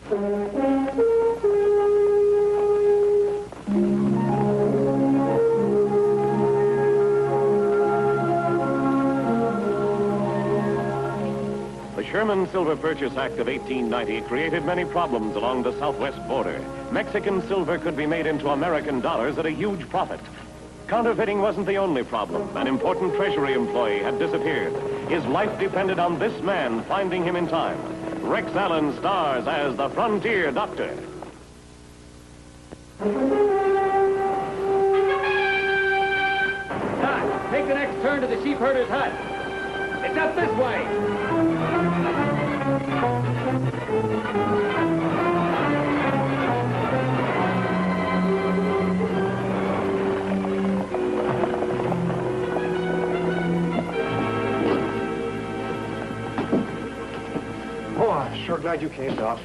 The Sherman Silver Purchase Act of 1890 created many problems along the southwest border. Mexican silver could be made into American dollars at a huge profit. Counterfeiting wasn't the only problem. An important Treasury employee had disappeared. His life depended on this man finding him in time. Rex Allen stars as the Frontier Doctor. Doc, take the next turn to the sheep herder's hut. It's up this way. Oh, I'm sure glad you came, Doc.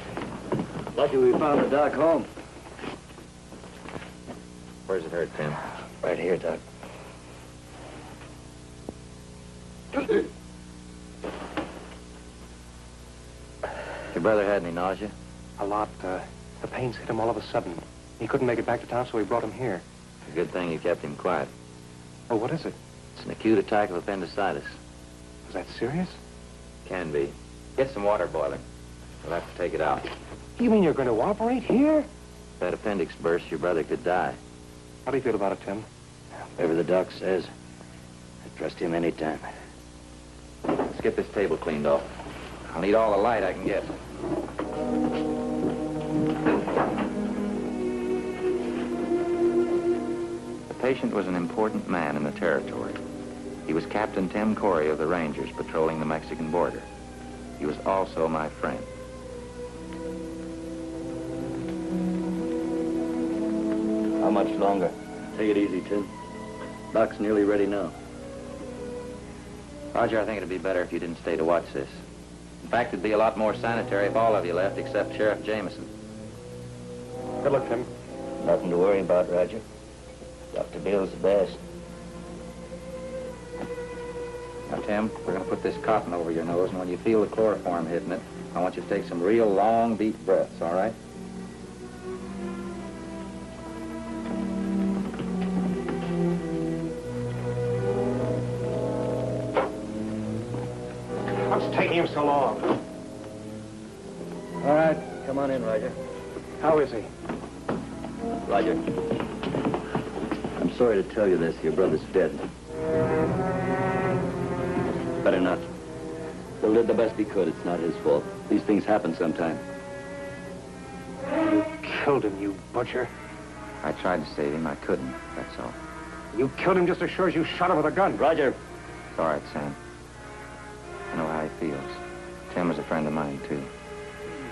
Lucky we found the doc home. Where's it hurt, Tim? Right here, Doc. Your brother had any nausea? A lot. The pains hit him all of a sudden. He couldn't make it back to town, so we brought him here. A good thing you kept him quiet. Oh, what is it? It's an acute attack of appendicitis. Is that serious? Can be. Get some water boiling. We'll have to take it out. You mean you're going to operate here? If that appendix bursts, your brother could die. How do you feel about it, Tim? Whatever the doc says, I trust him anytime. Let's get this table cleaned off. I'll need all the light I can get. The patient was an important man in the territory. He was Captain Tim Corey of the Rangers patrolling the Mexican border. He was also my friend. How much longer? Take it easy, Tim. Doc's nearly ready now. Roger, I think it'd be better if you didn't stay to watch this. In fact, it'd be a lot more sanitary if all of you left except Sheriff Jameson. Good luck, Tim. Nothing to worry about, Roger. Dr. Bill's the best. Now, Tim, we're going to put this cotton over your nose, and when you feel the chloroform hitting it, I want you to take some real long, deep breaths, all right? What's taking him so long? All right, come on in, Roger. How is he? Roger, I'm sorry to tell you this. Your brother's dead. Better not. Bill did the best he could. It's not his fault. These things happen sometime. You killed him, you butcher. I tried to save him. I couldn't, that's all. You killed him just as sure as you shot him with a gun. Roger. It's all right, Sam. I know how he feels. Tim was a friend of mine, too.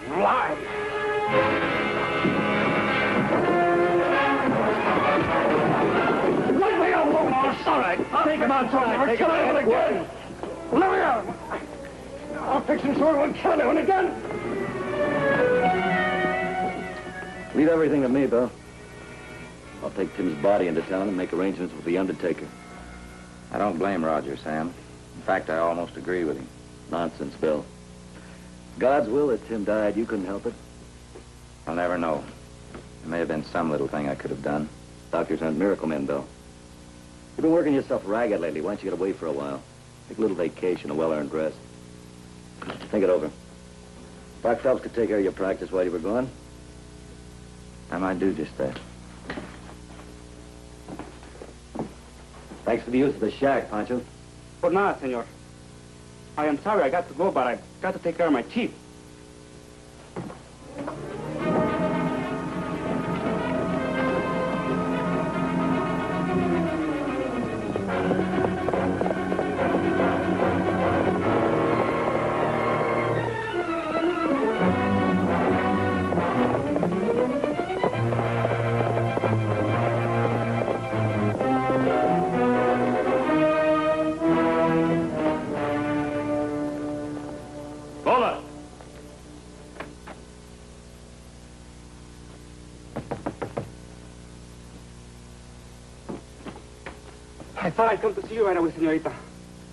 Lie! Let me alone! All right. I'll take him outside. Never kill anyone again. Let me out. I'll fix him so I won't kill anyone again. Leave everything to me, Bill. I'll take Tim's body into town and make arrangements with the undertaker. I don't blame Roger, Sam. In fact, I almost agree with him. Nonsense, Bill. God's will that Tim died. You couldn't help it. I'll never know. There may have been some little thing I could have done. Doctors aren't miracle men, Bill. You've been working yourself ragged lately. Why don't you get away for a while? Take a little vacation, a well-earned rest. Think it over. Doc Phelps could take care of your practice while you were gone. I might do just that. Thanks for the use of the shack, Pancho. Por nada, senor. I am sorry I got to go, but I've got to take care of my chief. I thought I'd come to see you right away, senorita.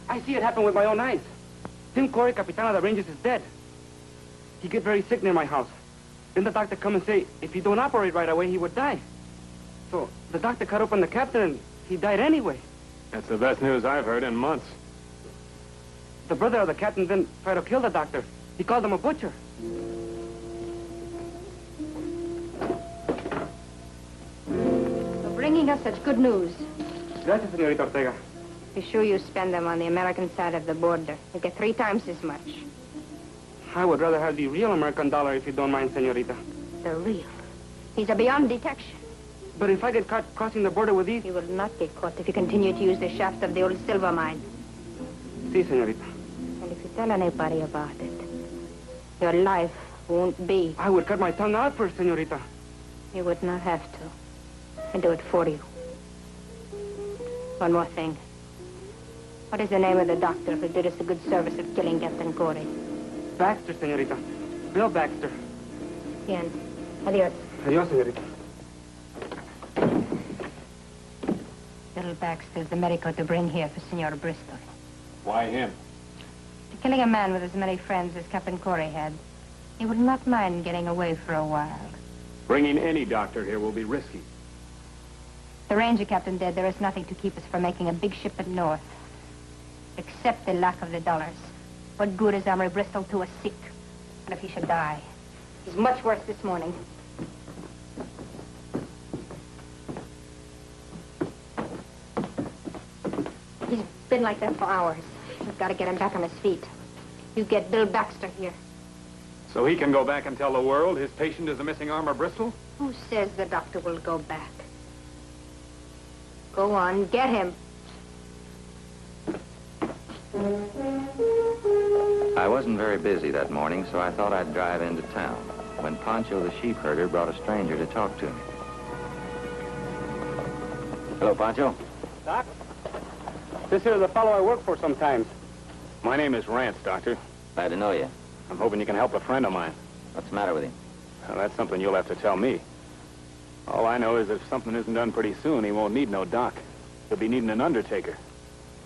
I see it happen with my own eyes. Tim Corey, Capitan of the Rangers, is dead. He get very sick near my house. Then the doctor come and say, if he don't operate right away, he would die. So the doctor cut open the captain, and he died anyway. That's the best news I've heard in months. The brother of the captain then tried to kill the doctor. He called him a butcher. For bringing us such good news. Gracias, señorita Ortega. Be sure you spend them on the American side of the border. You get 3 times as much. I would rather have the real American dollar, if you don't mind, señorita. The real. He's a beyond detection. But if I get caught crossing the border with these... He will not get caught if you continue to use the shaft of the old silver mine. Si, señorita. And if you tell anybody about it, your life won't be. I would cut my tongue out first, señorita. You would not have to. I'd do it for you. One more thing. What is the name of the doctor who did us the good service of killing Captain Corey? Baxter, señorita. Bill Baxter. Bien. Adios. Adios, señorita. Little Baxter's the medico to bring here for Senor Bristol. Why him? For killing a man with as many friends as Captain Corey had. He would not mind getting away for a while. Bringing any doctor here will be risky. The Ranger Captain dead, there is nothing to keep us from making a big shipment north. Except the lack of the dollars. What good is Amory Bristol to a sick? And if he should die? He's much worse this morning. He's been like that for hours. We've got to get him back on his feet. You get Bill Baxter here. So he can go back and tell the world his patient is the missing arm of Bristol? Who says the doctor will go back? Go on, get him. I wasn't very busy that morning, so I thought I'd drive into town, when Pancho the sheep herder brought a stranger to talk to me. Hello, Pancho. Doc? This here's the fellow I work for sometimes. My name is Rance, Doctor. Glad to know you. I'm hoping you can help a friend of mine. What's the matter with him? Well, that's something you'll have to tell me. All I know is if something isn't done pretty soon, he won't need no doc. He'll be needing an undertaker.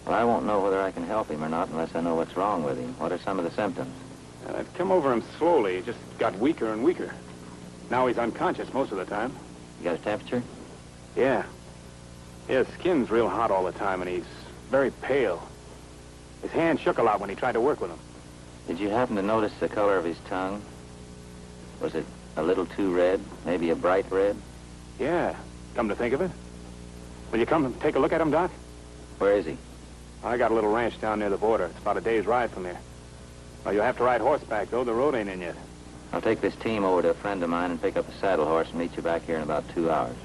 Well, I won't know whether I can help him or not unless I know what's wrong with him. What are some of the symptoms? It come over him slowly. He just got weaker and weaker. Now he's unconscious most of the time. You got a temperature? Yeah. His skin's real hot all the time, and he's very pale. His hand shook a lot when he tried to work with him. Did you happen to notice the color of his tongue? Was it a little too red? Maybe a bright red? Yeah, come to think of it. Will you come and take a look at him, Doc? Where is he? I got a little ranch down near the border. It's about a day's ride from here. Well, you'll have to ride horseback, though. The road ain't in yet. I'll take this team over to a friend of mine and pick up a saddle horse and meet you back here in about 2 hours.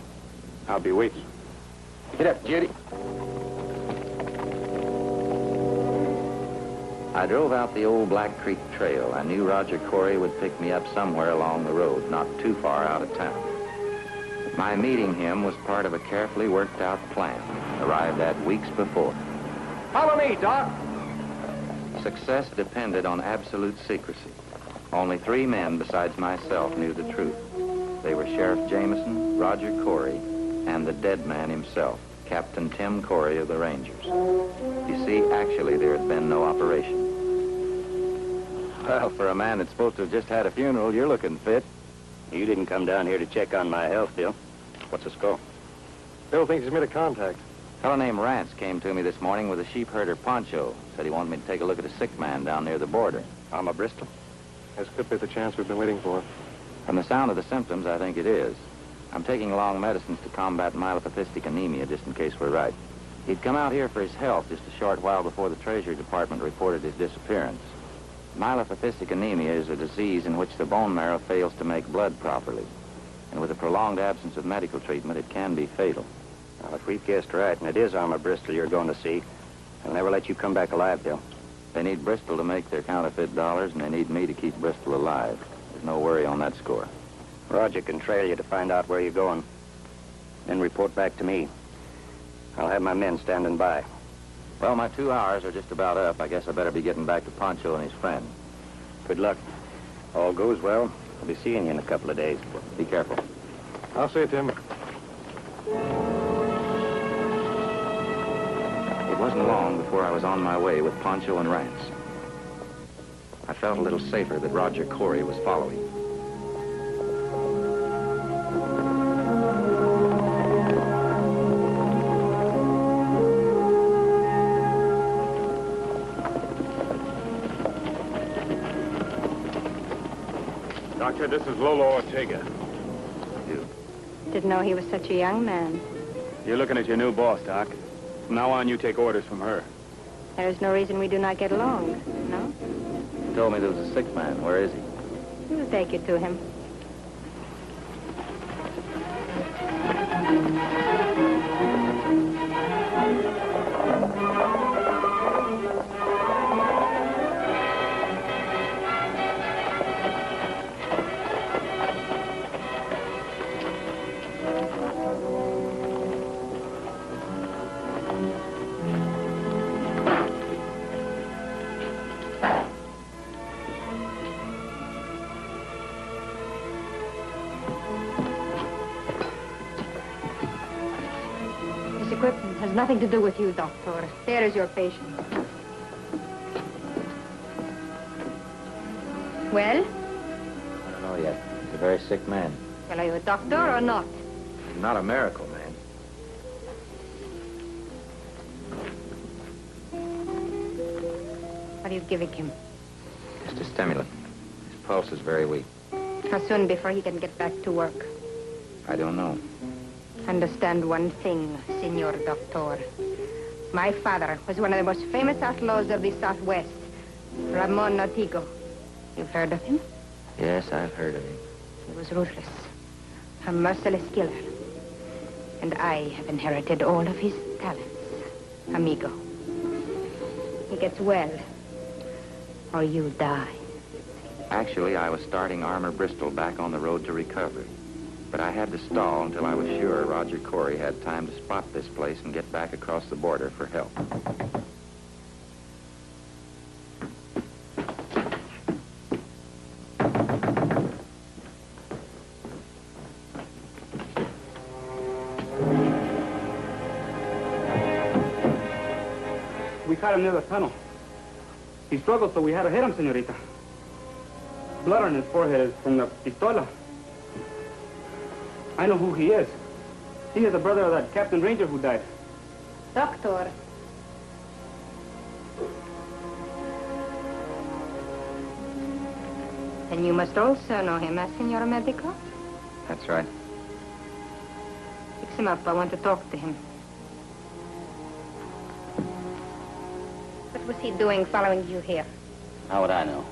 I'll be waiting. Get up, Judy. I drove out the old Black Creek Trail. I knew Roger Corey would pick me up somewhere along the road, not too far out of town. My meeting him was part of a carefully worked out plan, arrived at weeks before. Follow me, Doc. Success depended on absolute secrecy. Only 3 men besides myself knew the truth. They were Sheriff Jameson, Roger Corey, and the dead man himself, Captain Tim Corey of the Rangers. You see, actually, there had been no operation. Well, for a man that's supposed to have just had a funeral, you're looking fit. You didn't come down here to check on my health, Bill. What's the score? Bill thinks he's made a contact. A fellow named Rance came to me this morning with a sheep herder, Pancho. Said he wanted me to take a look at a sick man down near the border. Arm of Bristol? This could be the chance we've been waiting for. From the sound of the symptoms, I think it is. I'm taking along medicines to combat myelopathistic anemia, just in case we're right. He'd come out here for his health just a short while before the Treasury Department reported his disappearance. Myelopathistic anemia is a disease in which the bone marrow fails to make blood properly. And with a prolonged absence of medical treatment, it can be fatal. Well, if we've guessed right, and it is Arm of Bristol you're going to see, they'll never let you come back alive, Bill. They need Bristol to make their counterfeit dollars, and they need me to keep Bristol alive. There's no worry on that score. Roger can trail you to find out where you're going. Then report back to me. I'll have my men standing by. Well, my 2 hours are just about up. I guess I better be getting back to Pancho and his friend. Good luck. All goes well, I'll be seeing you in a couple of days. Be careful. I'll see it, Tim. It wasn't long before I was on my way with Pancho and Rance. I felt a little safer that Roger Corey was following. Doctor, this is Lolo Ortega. Didn't know he was such a young man. You're looking at your new boss, Doc. From now on, you take orders from her. There is no reason we do not get along, no? You told me there was a sick man. Where is he? We'll take you to him. Equipment has nothing to do with you, Doctor. There is your patient. Well? I don't know yet. He's a very sick man. Well, are you a doctor or not? Not a miracle, man. What are you giving him? Just a stimulant. His pulse is very weak. How soon before he can get back to work? I don't know. Understand one thing, Senor Doctor. My father was one of the most famous outlaws of the Southwest, Ramon Notigo. You've heard of him? Yes, I've heard of him. He was ruthless, a merciless killer. And I have inherited all of his talents, amigo. He gets well, or you die. Actually, I was starting Armour Bristol back on the road to recovery. But I had to stall until I was sure Roger Corey had time to spot this place and get back across the border for help. We caught him near the tunnel. He struggled, so we had to hit him, senorita. Blood on his forehead is from the pistola. I know who he is. He is the brother of that Captain Ranger who died. Doctor. And you must also know him, Senor Medico? That's right. Fix him up. I want to talk to him. What was he doing following you here? How would I know?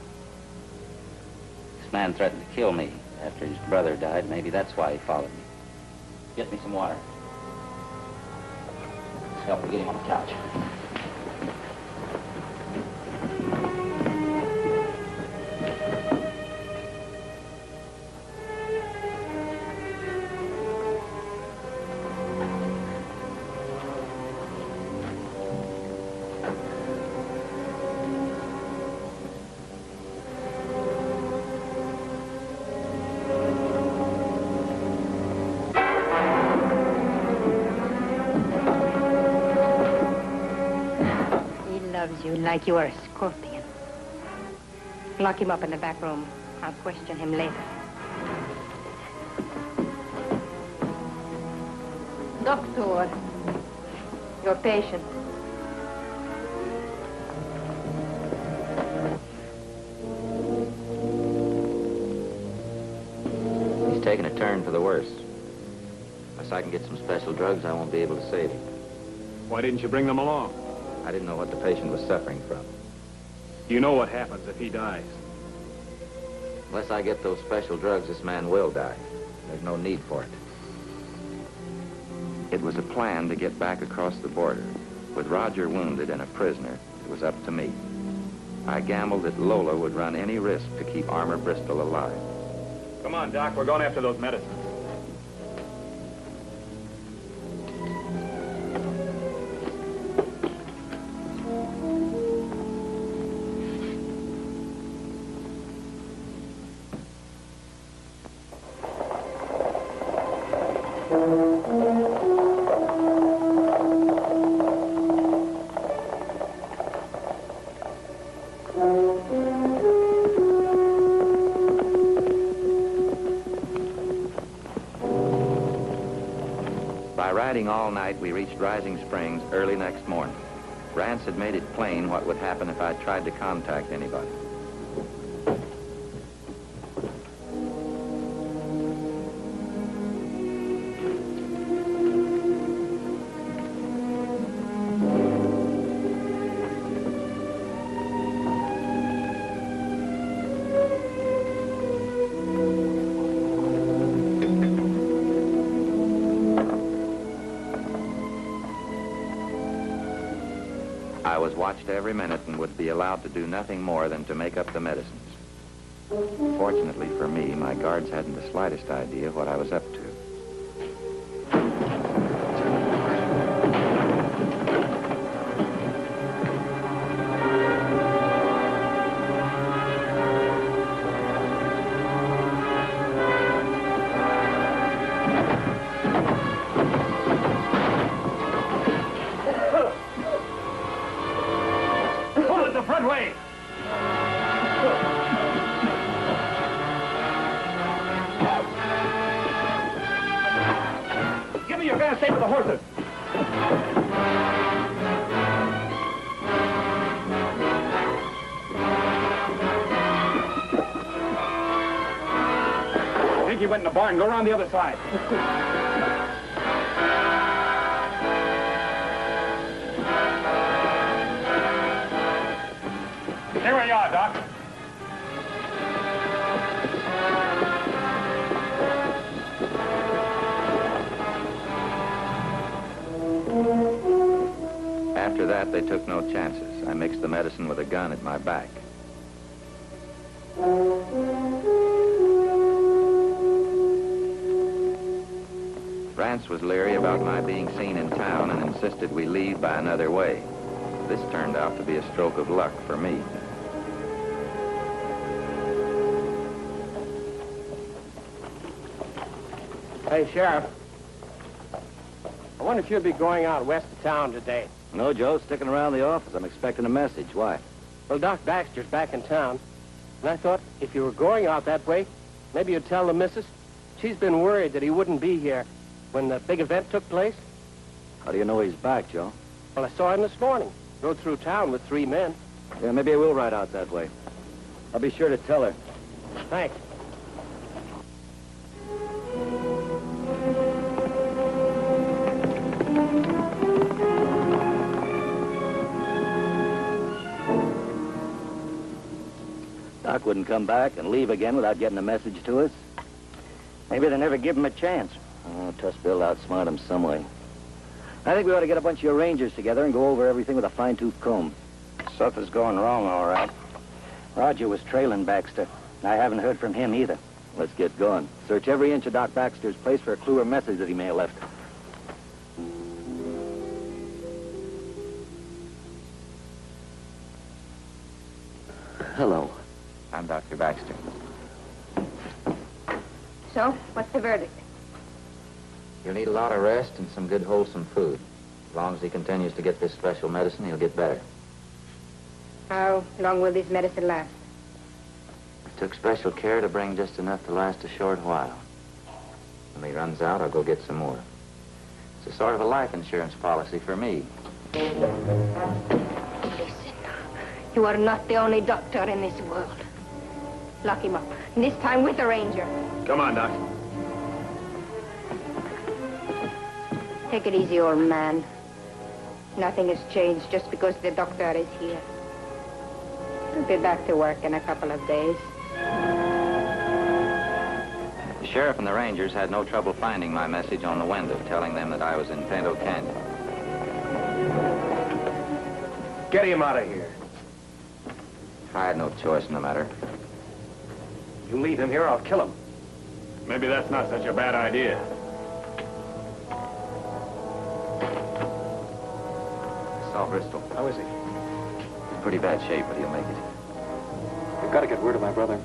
This man threatened to kill me after his brother died. Maybe that's why he followed me. Get me some water. Let's help me get him on the couch. You like you are a scorpion. Lock him up in the back room. I'll question him later. Doctor, your patient. He's taking a turn for the worse. Unless I can get some special drugs, I won't be able to save him. Why didn't you bring them along? I didn't know what the patient was suffering from. You know what happens if he dies. Unless I get those special drugs, this man will die. There's no need for it. It was a plan to get back across the border. With Roger wounded and a prisoner, it was up to me. I gambled that Lola would run any risk to keep Armour Bristol alive. Come on, Doc. We're going after those medicines. Riding all night, we reached Rising Springs early next morning. Rance had made it plain what would happen if I tried to contact anybody. was watched every minute and would be allowed to do nothing more than to make up the medicines. Fortunately for me, my guards hadn't the slightest idea what I was up to. Pull it the front way. Give me your gas tape with the horses. I think he went in the barn. Go around the other side. Stay where you are, Doc. After that, they took no chances. I mixed the medicine with a gun at my back. Rance was leery about my being seen in town and insisted we leave by another way. This turned out to be a stroke of luck for me. Hey, Sheriff. I wonder if you'll be going out west of town today. No, Joe, sticking around the office. I'm expecting a message. Why? Well, Doc Baxter's back in town. And I thought if you were going out that way, maybe you'd tell the missus. She's been worried that he wouldn't be here when the big event took place. How do you know he's back, Joe? Well, I saw him this morning. Rode through town with 3 men. Yeah, maybe I will ride out that way. I'll be sure to tell her. Thanks. Doc wouldn't come back and leave again without getting a message to us. Maybe they never give him a chance. Oh, Tuss Bill outsmart him some way. I think we ought to get a bunch of your rangers together and go over everything with a fine-tooth comb. Stuff is going wrong, all right. Roger was trailing Baxter. I haven't heard from him either. Let's get going. Search every inch of Doc Baxter's place for a clue or message that he may have left. Hello. I'm Dr. Baxter. So, what's the verdict? You'll need a lot of rest and some good, wholesome food. As long as he continues to get this special medicine, he'll get better. How long will this medicine last? I took special care to bring just enough to last a short while. When he runs out, I'll go get some more. It's a sort of a life insurance policy for me. Listen, you are not the only doctor in this world. Lock him up, and this time with a ranger. Come on, Doc. Take it easy, old man. Nothing has changed just because the doctor is here. He'll be back to work in a couple of days. The sheriff and the rangers had no trouble finding my message on the window, telling them that I was in Pinto Canyon. Get him out of here. I had no choice in the matter. You leave him here, I'll kill him. Maybe that's not such a bad idea. Saw Bristol. How is he? In pretty bad shape, but he'll make it. You've got to get word of my brother.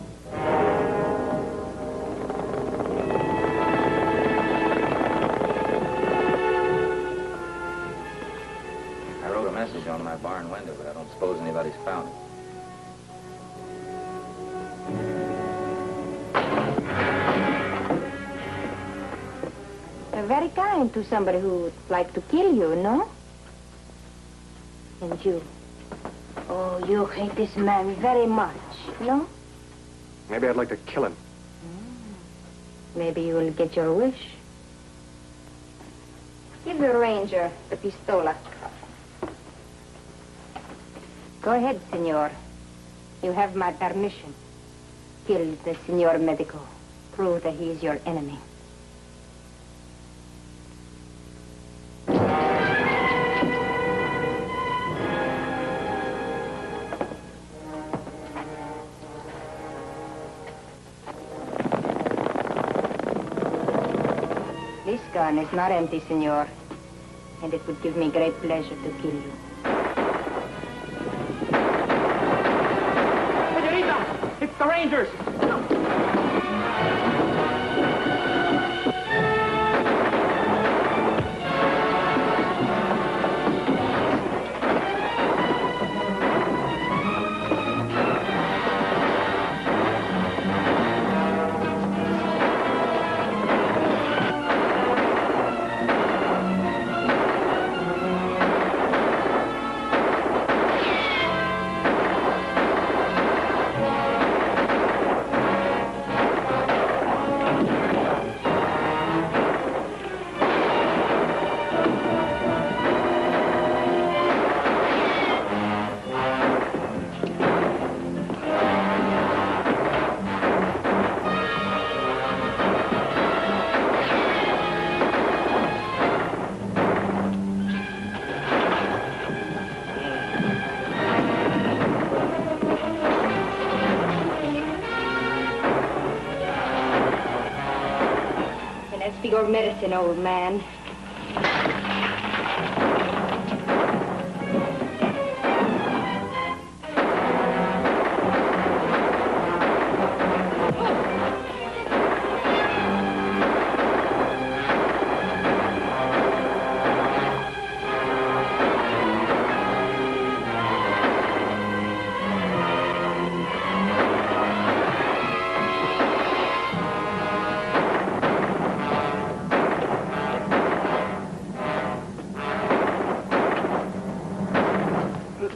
I wrote a message on my barn window, but I don't suppose anybody's found it. You're very kind to somebody who would like to kill you, no? And you? Oh, you hate this man very much, no? Maybe I'd like to kill him. Maybe you will get your wish. Give the ranger the pistola. Go ahead, senor. You have my permission. Kill the senor medico. Prove that he is your enemy. gun is not empty, senor. And it would give me great pleasure to kill you. Senorita, it's the Rangers. That's your medicine, old man.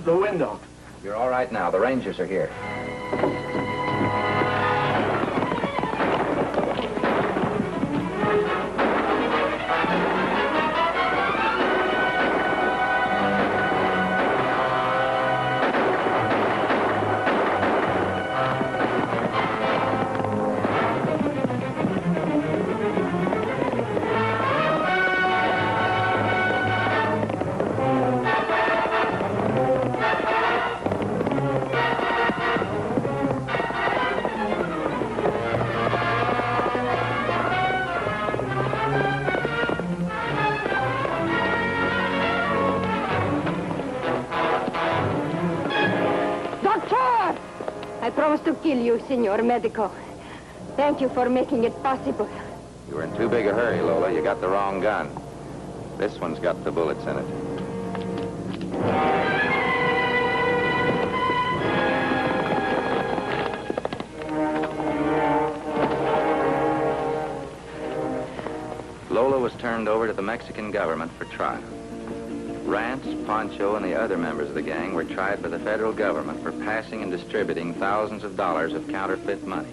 The window. You're all right now. The Rangers are here. I promised to kill you, Senor Medico. Thank you for making it possible. You were in too big a hurry, Lola. You got the wrong gun. This one's got the bullets in it. Lola was turned over to the Mexican government for trial. Rance, Pancho, and the other members of the gang were tried by the federal government for passing and distributing thousands of dollars of counterfeit money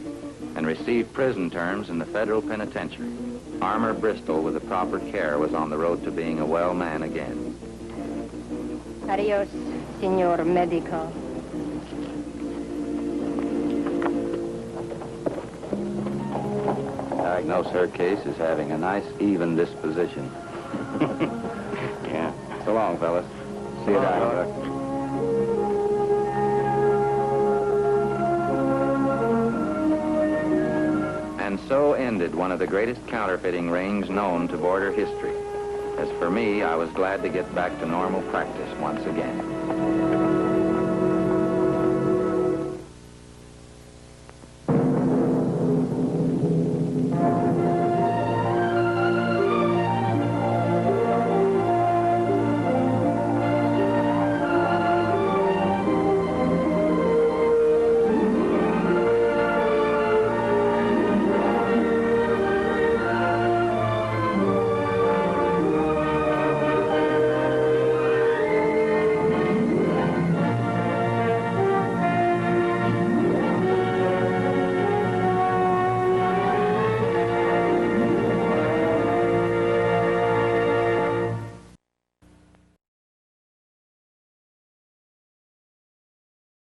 and received prison terms in the federal penitentiary. Armour Bristol, with the proper care, was on the road to being a well man again. Adios, Senor Medico. Diagnose her case as having a nice, even disposition. Yeah. So long, fellas. See you, Doc. And so ended one of the greatest counterfeiting rings known to border history. As for me, I was glad to get back to normal practice once again.